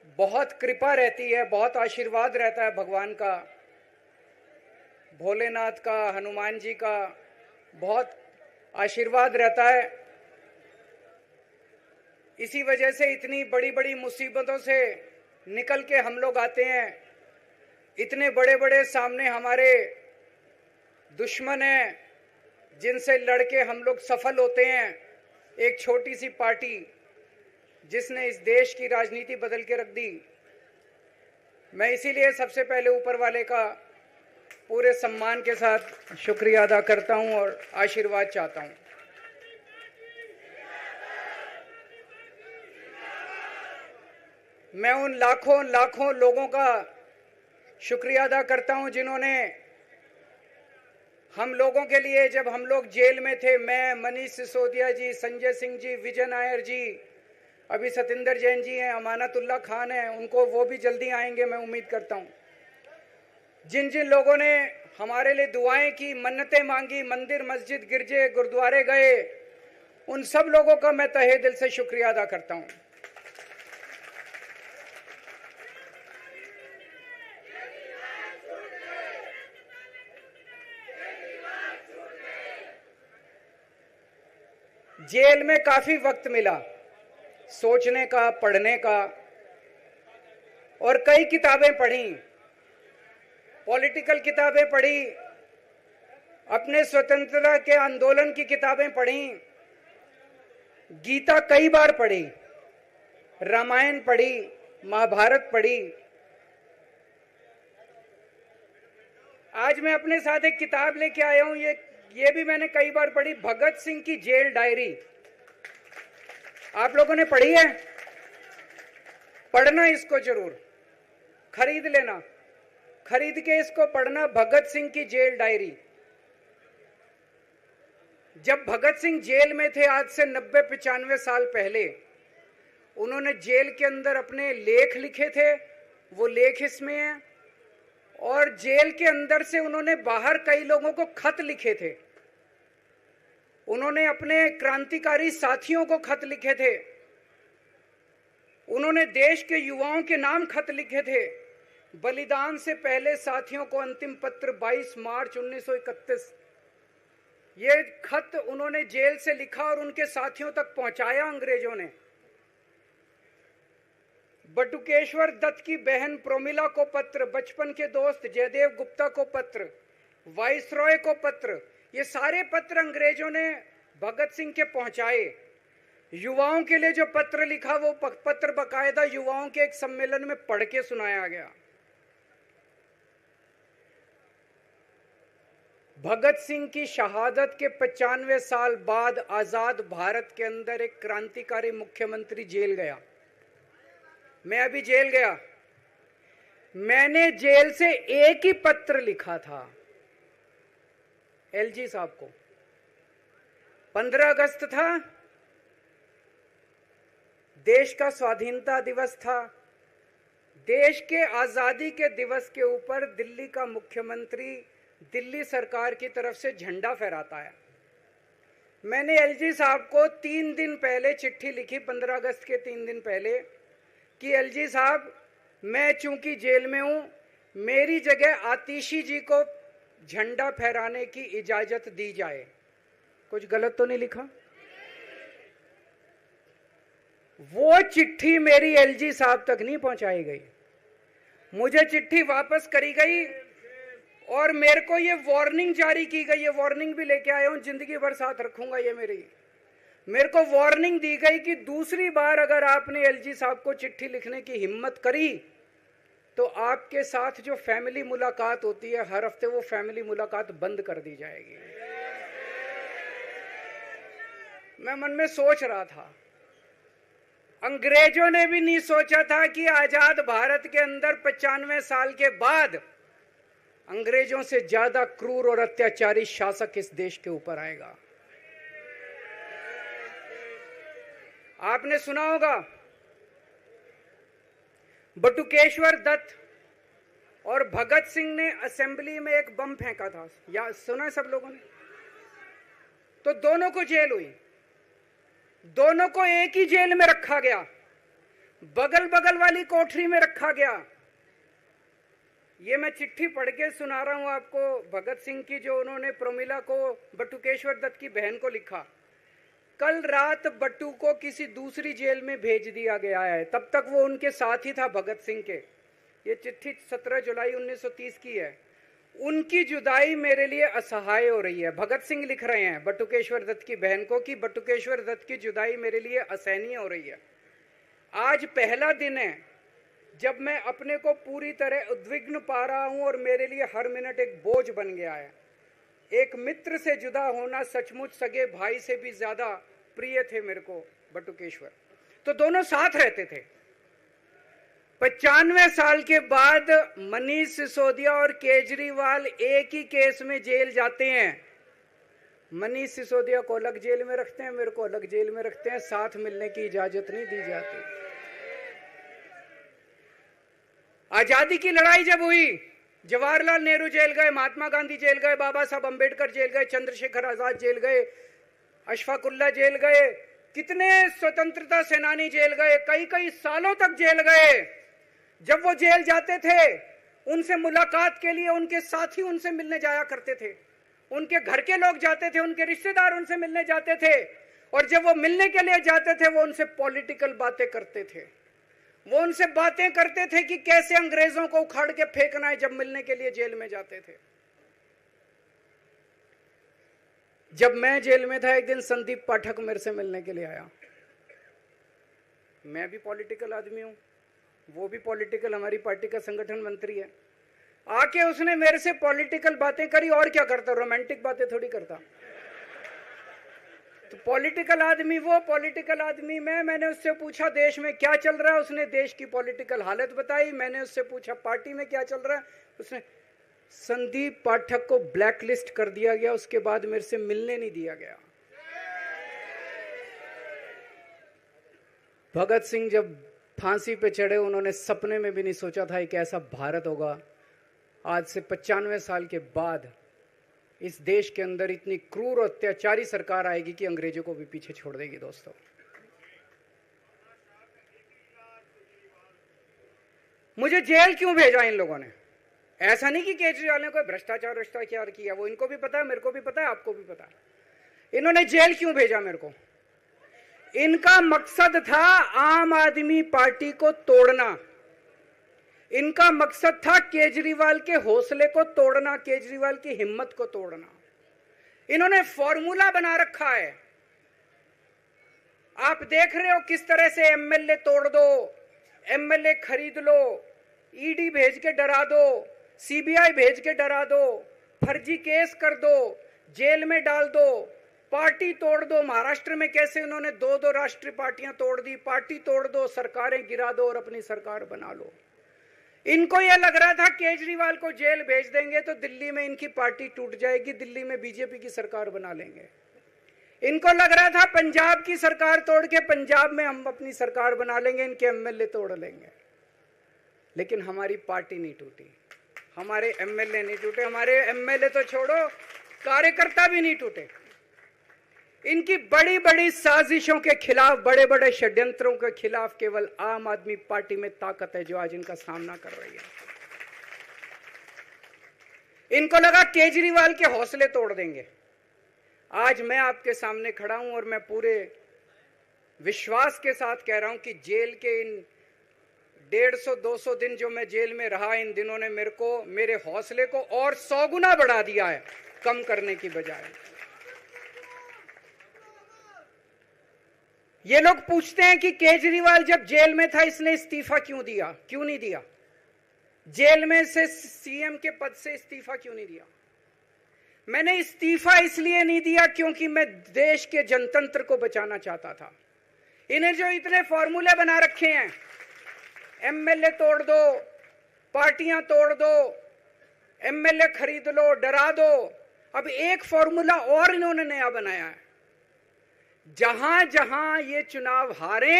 बहुत कृपा रहती है, बहुत आशीर्वाद रहता है भगवान का, भोलेनाथ का, हनुमान जी का बहुत आशीर्वाद रहता है। इसी वजह से इतनी बड़ी बड़ी मुसीबतों से निकल के हम लोग आते हैं। इतने बड़े बड़े सामने हमारे दुश्मन हैं जिनसे लड़के हम लोग सफल होते हैं। एक छोटी सी पार्टी जिसने इस देश की राजनीति बदल के रख दी। मैं इसीलिए सबसे पहले ऊपर वाले का पूरे सम्मान के साथ शुक्रिया अदा करता हूं और आशीर्वाद चाहता हूं। मैं उन लाखों लाखों लोगों का शुक्रिया अदा करता हूं जिन्होंने हम लोगों के लिए, जब हम लोग जेल में थे, मैं, मनीष सिसोदिया जी, संजय सिंह जी, विजय नायर जी, अभी सतिंदर जैन जी हैं, अमानतुल्लाह खान हैं, उनको वो भी जल्दी आएंगे मैं उम्मीद करता हूं। जिन जिन लोगों ने हमारे लिए दुआएं की, मन्नतें मांगी, मंदिर मस्जिद गिरजे गुरुद्वारे गए, उन सब लोगों का मैं तहे दिल से शुक्रिया अदा करता हूं। जेल में काफी वक्त मिला सोचने का, पढ़ने का, और कई किताबें पढ़ी, पॉलिटिकल किताबें पढ़ी, अपने स्वतंत्रता के आंदोलन की किताबें पढ़ी, गीता कई बार पढ़ी, रामायण पढ़ी, महाभारत पढ़ी। आज मैं अपने साथ एक किताब लेके आया हूं, ये भी मैंने कई बार पढ़ी, भगत सिंह की जेल डायरी। आप लोगों ने पढ़ी है? पढ़ना इसको जरूर, खरीद लेना, खरीद के इसको पढ़ना, भगत सिंह की जेल डायरी। जब भगत सिंह जेल में थे आज से 90-95 साल पहले, उन्होंने जेल के अंदर अपने लेख लिखे थे, वो लेख इसमें हैं। और जेल के अंदर से उन्होंने बाहर कई लोगों को खत लिखे थे, उन्होंने अपने क्रांतिकारी साथियों को खत लिखे थे, उन्होंने देश के युवाओं के नाम खत लिखे थे। बलिदान से पहले साथियों को अंतिम पत्र 22 मार्च 1931, ये खत उन्होंने जेल से लिखा और उनके साथियों तक पहुंचाया अंग्रेजों ने। बटुकेश्वर दत्त की बहन प्रोमिला को पत्र, बचपन के दोस्त जयदेव गुप्ता को पत्र, वाइसरॉय को पत्र, ये सारे पत्र अंग्रेजों ने भगत सिंह के पहुंचाए। युवाओं के लिए जो पत्र लिखा, वो पत्र बकायदा युवाओं के एक सम्मेलन में पढ़ के सुनाया गया। भगत सिंह की शहादत के 95 साल बाद आजाद भारत के अंदर एक क्रांतिकारी मुख्यमंत्री जेल गया। मैं अभी जेल गया, मैंने जेल से एक ही पत्र लिखा था एलजी साहब को। 15 अगस्त था, देश का स्वाधीनता दिवस था। देश के आजादी के दिवस के ऊपर दिल्ली का मुख्यमंत्री दिल्ली सरकार की तरफ से झंडा फहराता है। मैंने एलजी साहब को 3 दिन पहले चिट्ठी लिखी, 15 अगस्त के 3 दिन पहले, कि एलजी साहब, मैं चूंकि जेल में हूं, मेरी जगह आतिशी जी को झंडा फहराने की इजाजत दी जाए। कुछ गलत तो नहीं लिखा? वो चिट्ठी मेरी एलजी साहब तक नहीं पहुंचाई गई, मुझे चिट्ठी वापस करी गई और मेरे को ये वार्निंग जारी की गई। ये वार्निंग भी लेके आया हूं, जिंदगी भर साथ रखूंगा ये मेरे को वार्निंग दी गई कि दूसरी बार अगर आपने एलजी साहब को चिट्ठी लिखने की हिम्मत करी तो आपके साथ जो फैमिली मुलाकात होती है हर हफ्ते, वो फैमिली मुलाकात बंद कर दी जाएगी। मैं मन में सोच रहा था, अंग्रेजों ने भी नहीं सोचा था कि आजाद भारत के अंदर 95 साल के बाद अंग्रेजों से ज्यादा क्रूर और अत्याचारी शासक इस देश के ऊपर आएगा। आपने सुना होगा, बटुकेश्वर दत्त और भगत सिंह ने असेंबली में एक बम फेंका था, या सुना है सब लोगों ने? तो दोनों को जेल हुई, दोनों को एक ही जेल में रखा गया। बगल बगल वाली कोठरी में रखा गया। ये मैं चिट्ठी पढ़ के सुना रहा हूं आपको भगत सिंह की, जो उन्होंने प्रोमिला को, बटुकेश्वर दत्त की बहन को लिखा। कल रात बट्टू को किसी दूसरी जेल में भेज दिया गया है, तब तक वो उनके साथ ही था भगत सिंह के। ये चिट्ठी 17 जुलाई 1930 की है। उनकी जुदाई मेरे लिए असहाय हो रही है। भगत सिंह लिख रहे हैं बटुकेश्वर दत्त की बहन को कि बटुकेश्वर दत्त की जुदाई मेरे लिए असहनीय हो रही है। आज पहला दिन है जब मैं अपने को पूरी तरह उद्विग्न पा रहा हूं और मेरे लिए हर मिनट एक बोझ बन गया है। एक मित्र से जुदा होना सचमुच सगे भाई से भी ज्यादा प्रिय थे मेरे को बटुकेश्वर। तो दोनों साथ रहते थे। 95 साल के बाद मनीष सिसोदिया और केजरीवाल एक ही केस में जेल जाते हैं। मनीष सिसोदिया को अलग जेल में रखते हैं, मेरे को अलग जेल में रखते हैं, साथ मिलने की इजाजत नहीं दी जाती। आजादी की लड़ाई जब हुई, जवाहरलाल नेहरू जेल गए, महात्मा गांधी जेल गए, बाबा साहब अंबेडकर जेल गए, चंद्रशेखर आजाद जेल गए, अशफाकुल्ला जेल गए, कितने स्वतंत्रता सेनानी जेल गए, कई कई सालों तक जेल गए। जब वो जेल जाते थे, उनसे मुलाकात के लिए उनके साथी उनसे मिलने जाया करते थे, उनके घर के लोग जाते थे, उनके रिश्तेदार उनसे मिलने जाते थे, और जब वो मिलने के लिए जाते थे वो उनसे पॉलिटिकल बातें करते थे। वो उनसे बातें करते थे कि कैसे अंग्रेजों को उखाड़ के फेंकना है। जब मिलने के लिए जेल में जाते थे। जब मैं जेल में था, एक दिन संदीप पाठक मेरे से मिलने के लिए आया। मैं भी पॉलिटिकल आदमी हूं, वो भी पॉलिटिकल, हमारी पार्टी का संगठन मंत्री है। आके उसने मेरे से पॉलिटिकल बातें करी। और क्या करता, रोमांटिक बातें थोड़ी करता। तो पॉलिटिकल आदमी वो, पॉलिटिकल आदमी मैं। मैंने उससे पूछा देश में क्या चल रहा है, उसने देश की पॉलिटिकल हालत बताई। मैंने उससे पूछा पार्टी में क्या चल रहा है, उसने संदीप पाठक को ब्लैकलिस्ट कर दिया गया। उसके बाद मेरे से मिलने नहीं दिया गया। भगत सिंह जब फांसी पे चढ़े, उन्होंने सपने में भी नहीं सोचा था कि ऐसा भारत होगा। आज से 95 साल के बाद इस देश के अंदर इतनी क्रूर और अत्याचारी सरकार आएगी कि अंग्रेजों को भी पीछे छोड़ देगी। दोस्तों, मुझे जेल क्यों भेजा इन लोगों ने? ऐसा नहीं कि केजरीवाल ने कोई भ्रष्टाचार किया, वो इनको भी पता है, मेरे को भी पता है, आपको भी पता है। इन्होंने जेल क्यों भेजा मेरे को? इनका मकसद था आम आदमी पार्टी को तोड़ना। इनका मकसद था केजरीवाल के हौसले को तोड़ना, केजरीवाल की हिम्मत को तोड़ना। इन्होंने फॉर्मूला बना रखा है। आप देख रहे हो किस तरह से एमएलए तोड़ दो, एमएलए खरीद लो, ईडी भेज के डरा दो, सीबीआई भेज के डरा दो, फर्जी केस कर दो, जेल में डाल दो, पार्टी तोड़ दो। महाराष्ट्र में कैसे उन्होंने 2-2 राष्ट्रीय पार्टियां तोड़ दी। पार्टी तोड़ दो, सरकारें गिरा दो और अपनी सरकार बना लो। इनको यह लग रहा था केजरीवाल को जेल भेज देंगे तो दिल्ली में इनकी पार्टी टूट जाएगी, दिल्ली में बीजेपी की सरकार बना लेंगे। इनको लग रहा था पंजाब की सरकार तोड़ के पंजाब में हम अपनी सरकार बना लेंगे, इनके एमएलए तोड़ लेंगे। लेकिन हमारी पार्टी नहीं टूटी, हमारे एमएलए नहीं टूटे। हमारे एमएलए तो छोड़ो, कार्यकर्ता भी नहीं टूटे। इनकी बड़ी बड़ी साजिशों के खिलाफ, बड़े बड़े षड्यंत्रों के खिलाफ केवल आम आदमी पार्टी में ताकत है जो आज इनका सामना कर रही है। इनको लगा केजरीवाल के हौसले तोड़ देंगे। आज मैं आपके सामने खड़ा हूं और मैं पूरे विश्वास के साथ कह रहा हूं कि जेल के इन 150-200 दिन जो मैं जेल में रहा, इन दिनों ने मेरे हौसले को और 100 गुना बढ़ा दिया है, कम करने की बजाय। ये लोग पूछते हैं कि केजरीवाल जब जेल में था इसने इस्तीफा क्यों दिया, क्यों नहीं दिया? जेल में से सीएम के पद से इस्तीफा क्यों नहीं दिया? मैंने इस्तीफा इसलिए नहीं दिया क्योंकि मैं देश के जनतंत्र को बचाना चाहता था। इन्हें जो इतने फॉर्मूले बना रखे हैं, एमएलए तोड़ दो, पार्टियां तोड़ दो, एमएलए खरीद लो, डरा दो। अब एक फॉर्मूला और इन्होंने नया बनाया है। जहां जहां ये चुनाव हारे,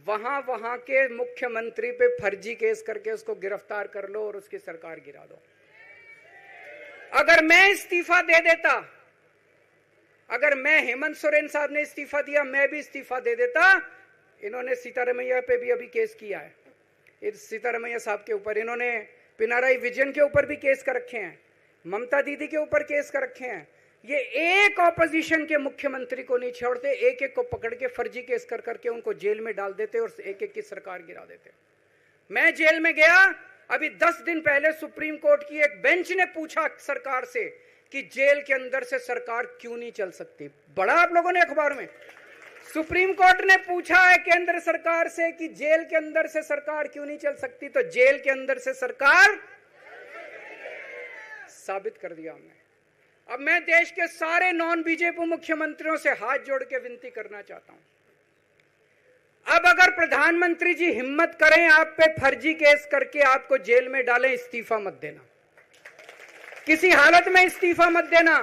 वहां वहां के मुख्यमंत्री पे फर्जी केस करके उसको गिरफ्तार कर लो और उसकी सरकार गिरा दो। अगर मैं इस्तीफा दे देता, अगर मैं, हेमंत सोरेन साहब ने इस्तीफा दिया, मैं भी इस्तीफा दे देता, इन्होंने सीतारमैया पे भी अभी केस किया है, इस सीतारमैया साहब के ऊपर। इन्होंने पिनाराई विजयन के ऊपर भी केस कर रखे हैं, ममता दीदी के ऊपर केस कर रखे हैं। ये एक ऑपोजिशन के मुख्यमंत्री को नहीं छोड़ते, एक एक को पकड़ के फर्जी केस कर करके उनको जेल में डाल देते और एक एक की सरकार गिरा देते। मैं जेल में गया अभी 10 दिन पहले, सुप्रीम कोर्ट की एक बेंच ने पूछा सरकार से कि जेल के अंदर से सरकार क्यों नहीं चल सकती। बड़ा आप लोगों ने अखबार में, सुप्रीम कोर्ट ने पूछा है केंद्र सरकार से कि जेल के अंदर से सरकार क्यों नहीं चल सकती, तो जेल के अंदर से सरकार साबित कर दिया हमने। अब मैं देश के सारे नॉन बीजेपी मुख्यमंत्रियों से हाथ जोड़ के विनती करना चाहता हूं, अब अगर प्रधानमंत्री जी हिम्मत करें आप पे फर्जी केस करके आपको जेल में डालें, इस्तीफा मत देना, किसी हालत में इस्तीफा मत देना।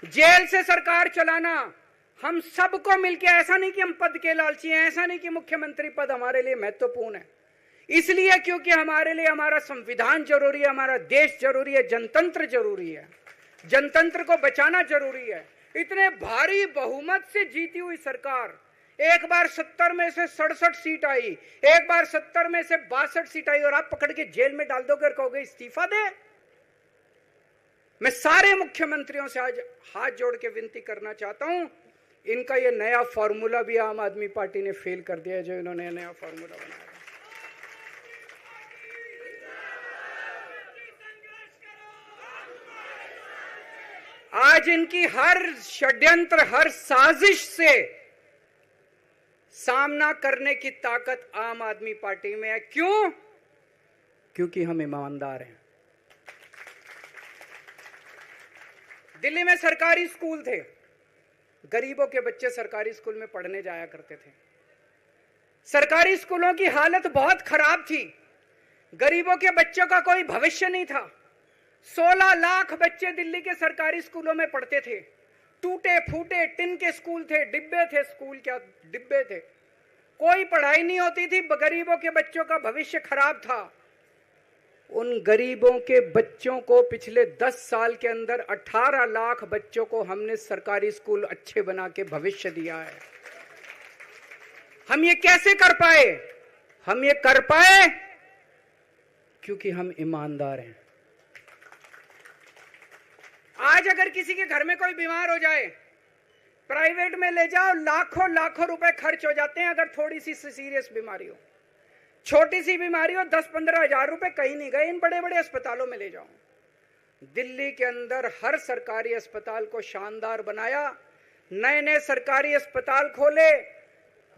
जेल से सरकार चलाना हम सबको मिलके, ऐसा नहीं कि हम पद के लालची हैं, ऐसा नहीं कि मुख्यमंत्री पद हमारे लिए महत्वपूर्ण है, इसलिए क्योंकि हमारे लिए हमारा संविधान जरूरी है, हमारा देश जरूरी है, जनतंत्र जरूरी है, जनतंत्र को बचाना जरूरी है। इतने भारी बहुमत से जीती हुई सरकार, एक बार 70 में से 67 सीट आई, एक बार 70 में से 62 सीट आई, और आप पकड़ के जेल में डाल दोगे और कहोगे इस्तीफा दे। मैं सारे मुख्यमंत्रियों से आज हाथ जोड़ के विनती करना चाहता हूं, इनका ये नया फॉर्मूला भी आम आदमी पार्टी ने फेल कर दिया है, जो इन्होंने नया फॉर्मूला बनाया। आज इनकी हर षड्यंत्र, हर साजिश से सामना करने की ताकत आम आदमी पार्टी में है। क्यों? क्योंकि हम ईमानदार हैं। दिल्ली में सरकारी स्कूल थे, गरीबों के बच्चे सरकारी स्कूल में पढ़ने जाया करते थे। सरकारी स्कूलों की हालत बहुत खराब थी, गरीबों के बच्चों का कोई भविष्य नहीं था। 16 लाख बच्चे दिल्ली के सरकारी स्कूलों में पढ़ते थे। टूटे फूटे टिन के स्कूल थे, डिब्बे थे, स्कूल क्या डिब्बे थे, कोई पढ़ाई नहीं होती थी, गरीबों के बच्चों का भविष्य खराब था। उन गरीबों के बच्चों को पिछले 10 साल के अंदर 18 लाख बच्चों को हमने सरकारी स्कूल अच्छे बना के भविष्य दिया है। हम ये कैसे कर पाए? हम ये कर पाए क्योंकि हम ईमानदार हैं। आज अगर किसी के घर में कोई बीमार हो जाए, प्राइवेट में ले जाओ, लाखों लाखों रुपए खर्च हो जाते हैं। अगर थोड़ी सी सीरियस बीमारी हो, छोटी सी बीमारी हो, 10-15 हजार रुपए कहीं नहीं गए, इन बड़े बड़े अस्पतालों में ले जाओ। दिल्ली के अंदर हर सरकारी अस्पताल को शानदार बनाया, नए नए सरकारी अस्पताल खोले,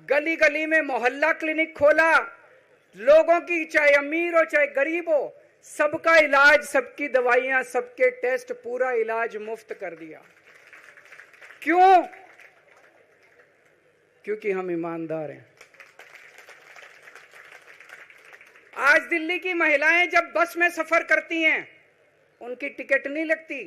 गली गली में मोहल्ला क्लिनिक खोला, लोगों की चाहे अमीर हो चाहे गरीब हो, सबका इलाज, सबकी दवाइयां, सबके टेस्ट, पूरा इलाज मुफ्त कर दिया। क्यों? क्योंकि हम ईमानदार हैं। आज दिल्ली की महिलाएं जब बस में सफर करती हैं, उनकी टिकट नहीं लगती।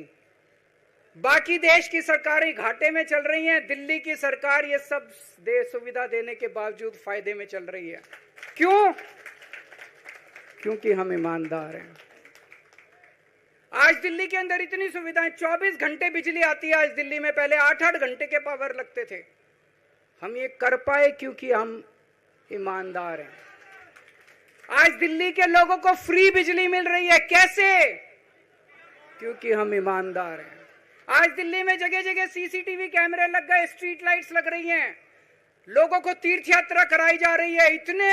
बाकी देश की सरकारें घाटे में चल रही हैं, दिल्ली की सरकार ये सब सुविधा देने के बावजूद फायदे में चल रही है। क्यों? क्योंकि हम ईमानदार हैं। आज दिल्ली के अंदर इतनी सुविधाएं, 24 घंटे बिजली आती है आज दिल्ली में, पहले 8-8 घंटे के पावर लगते थे। हम ये कर पाए क्योंकि हम ईमानदार हैं। आज दिल्ली के लोगों को फ्री बिजली मिल रही है, कैसे? क्योंकि हम ईमानदार हैं। आज दिल्ली में जगह जगह सीसीटीवी कैमरे लग गए, स्ट्रीट लाइट्स लग रही हैं, लोगों को तीर्थ यात्रा कराई जा रही है। इतने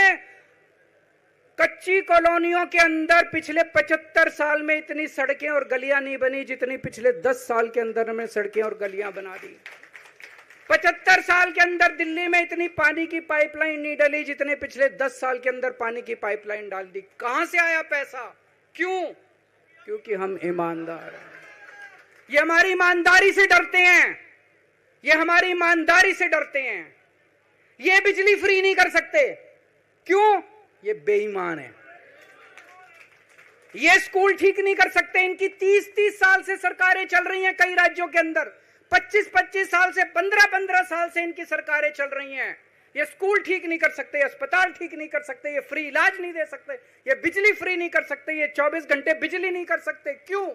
कच्ची कॉलोनियों के अंदर पिछले 75 साल में इतनी सड़कें और गलियां नहीं बनी जितनी पिछले 10 साल के अंदर हमने सड़कें और गलियां बना दी। 75 साल के अंदर दिल्ली में इतनी पानी की पाइपलाइन नहीं डली जितने पिछले 10 साल के अंदर पानी की पाइपलाइन डाल दी। कहां से आया पैसा? क्यों? क्योंकि हम ईमानदार हैं। ये हमारी ईमानदारी से डरते हैं, ये हमारी ईमानदारी से डरते हैं। ये बिजली फ्री नहीं कर सकते, क्यों? ये बेईमान है। ये स्कूल ठीक नहीं कर सकते, इनकी 30-30 साल से सरकारें चल रही हैं कई राज्यों के अंदर, 25-25 साल से, 15-15 साल से इनकी सरकारें चल रही हैं। ये स्कूल ठीक नहीं कर सकते, अस्पताल ठीक नहीं कर सकते, ये फ्री इलाज नहीं दे सकते, ये बिजली फ्री नहीं कर सकते, ये 24 घंटे बिजली नहीं कर सकते। क्यों?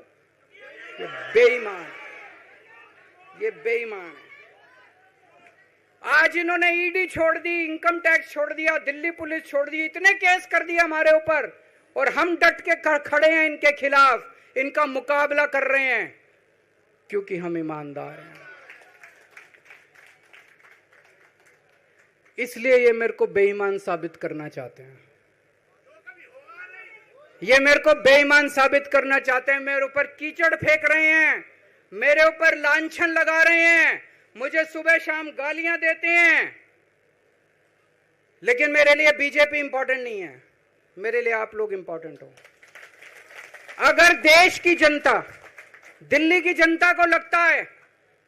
ये बेईमान, ये बेईमान है। आज इन्होंने ईडी छोड़ दी, इनकम टैक्स छोड़ दिया, दिल्ली पुलिस छोड़ दी, इतने केस कर दिए हमारे ऊपर, और हम डट के खड़े हैं इनके खिलाफ, इनका मुकाबला कर रहे हैं, क्योंकि हम ईमानदार हैं। इसलिए ये मेरे को बेईमान साबित करना चाहते हैं, ये मेरे को बेईमान साबित करना चाहते हैं, मेरे ऊपर कीचड़ फेंक रहे हैं, मेरे ऊपर लांछन लगा रहे हैं, मुझे सुबह शाम गालियां देते हैं। लेकिन मेरे लिए बीजेपी इंपॉर्टेंट नहीं है, मेरे लिए आप लोग इंपॉर्टेंट हो। अगर देश की जनता, दिल्ली की जनता को लगता है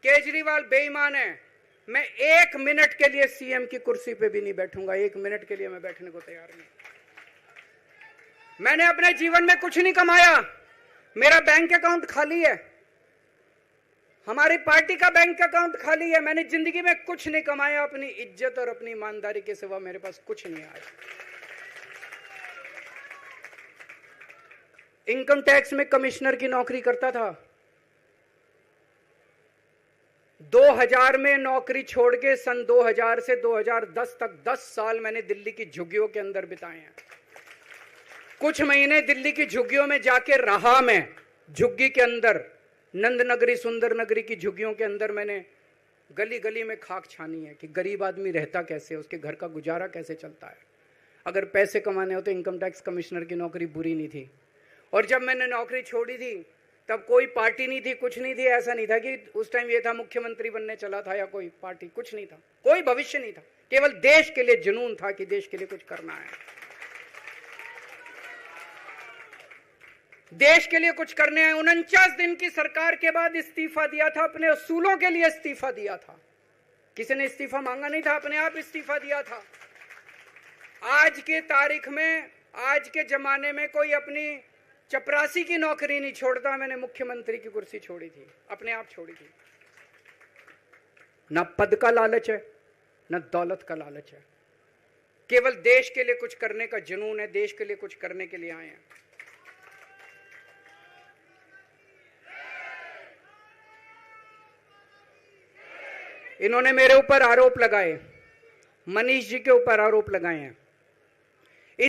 केजरीवाल बेईमान है, मैं 1 मिनट के लिए सीएम की कुर्सी पे भी नहीं बैठूंगा, 1 मिनट के लिए मैं बैठने को तैयार नहीं। मैंने अपने जीवन में कुछ नहीं कमाया, मेरा बैंक अकाउंट खाली है, हमारी पार्टी का बैंक अकाउंट खाली है, मैंने जिंदगी में कुछ नहीं कमाया, अपनी इज्जत और अपनी ईमानदारी के सिवा मेरे पास कुछ नहीं आया। इनकम टैक्स में कमिश्नर की नौकरी करता था, 2000 में नौकरी छोड़ के सन 2000 से 2010 तक 10 साल मैंने दिल्ली की झुग्गियों के अंदर बिताए हैं। कुछ महीने दिल्ली की झुग्गियों में जाके रहा, मैं झुग्गी के अंदर, नंद नगरी, सुंदर नगरी की झुग्गियों के अंदर मैंने गली गली में खाक छानी है कि गरीब आदमी रहता कैसे, उसके घर का गुजारा कैसे चलता है। अगर पैसे कमाने हो तो इनकम टैक्स कमिश्नर की नौकरी बुरी नहीं थी। और जब मैंने नौकरी छोड़ी थी तब कोई पार्टी नहीं थी, कुछ नहीं थी, ऐसा नहीं था कि उस टाइम ये था मुख्यमंत्री बनने चला था या कोई पार्टी, कुछ नहीं था, कोई भविष्य नहीं था, केवल देश के लिए जुनून था कि देश के लिए कुछ करना है, देश के लिए कुछ करने हैं। 49 दिन की सरकार के बाद इस्तीफा दिया था, अपने असूलों के लिए इस्तीफा दिया था, किसी ने इस्तीफा मांगा नहीं था, अपने आप इस्तीफा दिया था। आज के तारीख में, आज के जमाने में कोई अपनी चपरासी की नौकरी नहीं छोड़ता। मैंने मुख्यमंत्री की कुर्सी छोड़ी थी, अपने आप छोड़ी थी। ना पद का लालच है, ना दौलत का लालच है, केवल देश के लिए कुछ करने का जुनून है, देश के लिए कुछ करने के लिए आए हैं। इन्होंने मेरे ऊपर आरोप लगाए, मनीष जी के ऊपर आरोप लगाए हैं।